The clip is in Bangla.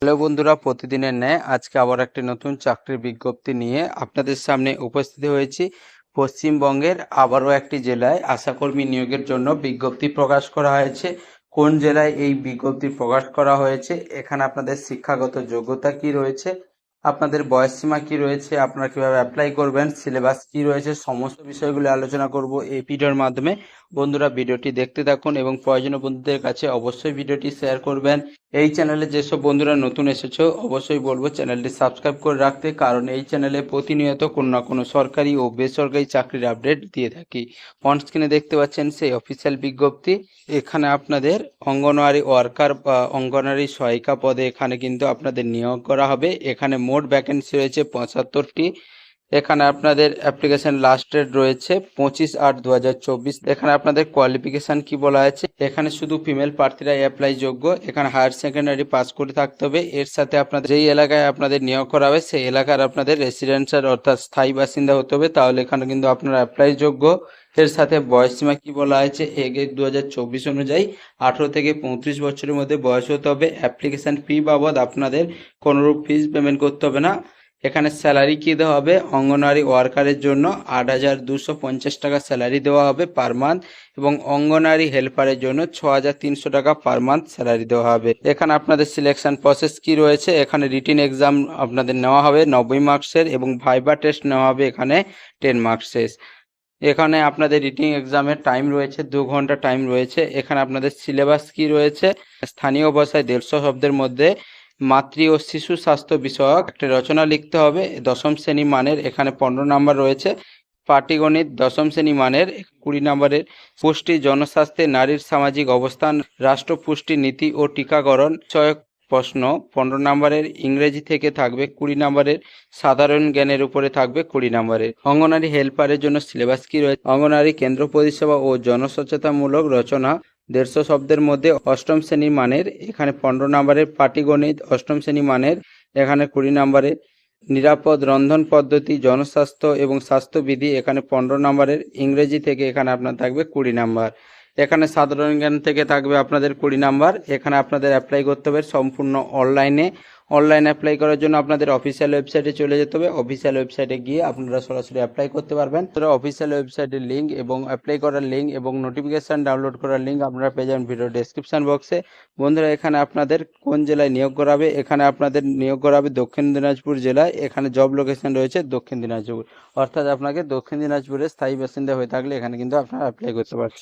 হ্যালো বন্ধুরা, প্রতিদিনের ন্যায় আজকে আবার একটি নতুন চাকরির বিজ্ঞপ্তি নিয়ে আপনাদের সামনে উপস্থিত হয়েছি। পশ্চিমবঙ্গের আবারও একটি জেলায় আশাকর্মী নিয়োগের জন্য বিজ্ঞপ্তি প্রকাশ করা হয়েছে। কোন জেলায় এই বিজ্ঞপ্তি প্রকাশ করা হয়েছে, এখানে আপনাদের শিক্ষাগত যোগ্যতা কি রয়েছে, আপনাদের বয়সসীমা কি রয়েছে, আপনারা কিভাবে অ্যাপ্লাই করবেন, সিলেবাস কি রয়েছে, সমস্ত বিষয়গুলো আলোচনা করব এই ভিডিওর মাধ্যমে। বন্ধুরা, ভিডিওটি দেখতে থাকুন এবং প্রয়োজনীয় বন্ধুদের কাছে অবশ্যই ভিডিওটি শেয়ার করবেন। এই চ্যানেলে যেসব বন্ধুরা নতুন এসেছো অবশ্যই বলবো চ্যানেলটি সাবস্ক্রাইব করে রাখতে, কারণ এই চ্যানেলে প্রতিনিয়ত কোনো না কোনো সরকারি ও বেসরকারি চাকরির আপডেট দিয়ে থাকি। অন স্ক্রিনে দেখতে পাচ্ছেন সেই অফিসিয়াল বিজ্ঞপ্তি। এখানে আপনাদের অঙ্গনওয়াড়ি ওয়ার্কার বা অঙ্গনওয়াড়ি সহায়িকা পদে এখানে কিন্তু আপনাদের নিয়োগ করা হবে। এখানে মোট ভ্যাকেন্সি রয়েছে 75টি। এখানে আপনাদের অ্যাপ্লিকেশন লাস্ট ডেট রয়েছে 25/8/2024। এখানে আপনাদের কোয়ালিফিকেশন কি বলা আছে, এখানে শুধু ফিমেল প্রার্থীরা অ্যাপ্লাই যোগ্য। এখানে হায়ার সেকেন্ডারি পাস করে থাকতে হবে। এর সাথে আপনাদের যেই এলাকায় আপনাদের নিয়োগ করা হবে সেই এলাকার আপনাদের রেসিডেন্সিয়াল অর্থাৎ স্থায়ী বাসিন্দা হতে হবে, তাহলে এখানে কিন্তু আপনারা অ্যাপ্লাই যোগ্য। এর সাথে বয়সসীমা কি বলা আছে, 1/1/2024 অনুযায়ী 18 থেকে 35 বছরের মধ্যে বয়স হতে হবে। অ্যাপ্লিকেশন ফি বাবদ আপনাদের কোনোরূপ ফিস পেমেন্ট করতে হবে না। এখানে স্যালারি কি দেওয়া হবে, অঙ্গনওয়াড়ি ওয়ার্কারের জন্য 8,250 টাকা স্যালারি দেওয়া হবে পার মান্থ, এবং অঙ্গনওয়াড়ি হেল্পারের জন্য 6,300 টাকা পার মান্থ স্যালারি দেওয়া হবে। এখানে আপনাদের সিলেকশন প্রসেস কি রয়েছে, এখানে রিটিন এক্সাম আপনাদের নেওয়া হবে 90 মার্কসের এবং ভাইবা টেস্ট নেওয়া হবে এখানে 10 মার্কসের। এখানে আপনাদের রিটিং এক্সামের টাইম রয়েছে 2 ঘন্টা টাইম রয়েছে। এখানে আপনাদের সিলেবাস কি রয়েছে, স্থানীয় ভাষায় 150 শব্দের মধ্যে মাতৃ ও শিশু স্বাস্থ্য বিষয়ক একটা রচনা লিখতে হবে। দশম শ্রেণী মানের এখানে 15 নাম্বার রয়েছে। পাটিগণিত 10ম শ্রেণী মানের 20 নাম্বারের। পুষ্টি, জনস্বাস্থ্যে নারীর সামাজিক অবস্থান, রাষ্ট্র পুষ্টি নীতি ও টিকাকরণ বিষয়ক প্রশ্ন 15 নাম্বারের। ইংরেজি থেকে থাকবে 20 নাম্বারের। সাধারণ জ্ঞানের উপরে থাকবে 20 নাম্বারের। অঙ্গনারী হেল্পারের জন্য সিলেবাস কি রয়েছে, অঙ্গনারী কেন্দ্র পরিষেবা ও জনসচেতনমূলক রচনা 150 শব্দের মধ্যে 8ম শ্রেণী মানের এখানে 15 নাম্বারের। পাটিগণিত 8ম শ্রেণী মানের এখানে 20 নাম্বারের। নিরাপদ রন্ধন পদ্ধতি, জনস্বাস্থ্য এবং স্বাস্থ্যবিধি এখানে 15 নাম্বারের। ইংরেজি থেকে এখানে আপনার থাকবে 20 নাম্বার। এখানে সাধারণ জ্ঞান থেকে থাকবে আপনাদের 20 নাম্বার। এখানে আপনাদের অ্যাপ্লাই করতে হবে সম্পূর্ণ অনলাইনে। অনলাইন অ্যাপ্লাই করার জন্য আপনাদের অফিসিয়াল ওয়েবসাইটে চলে যেতে হবে। অফিসিয়াল ওয়েবসাইটে গিয়ে আপনারা সরাসরি অ্যাপ্লাই করতে পারবেন। অফিসিয়াল ওয়েবসাইটের লিঙ্ক এবং অ্যাপ্লাই করার লিঙ্ক এবং নোটিফিকেশান ডাউনলোড করার লিঙ্ক আপনারা পেয়ে যাবেন ভিডিও ডেসক্রিপশন বক্সে। বন্ধুরা, এখানে আপনাদের কোন জেলায় নিয়োগ করাবে, এখানে আপনাদের নিয়োগ করাবে দক্ষিণ দিনাজপুর জেলায়। এখানে জব লোকেশন রয়েছে দক্ষিণ দিনাজপুর, অর্থাৎ আপনাকে দক্ষিণ দিনাজপুরের স্থায়ী বাসিন্দা হয়ে থাকলে এখানে কিন্তু আপনারা অ্যাপ্লাই করতে পারছেন।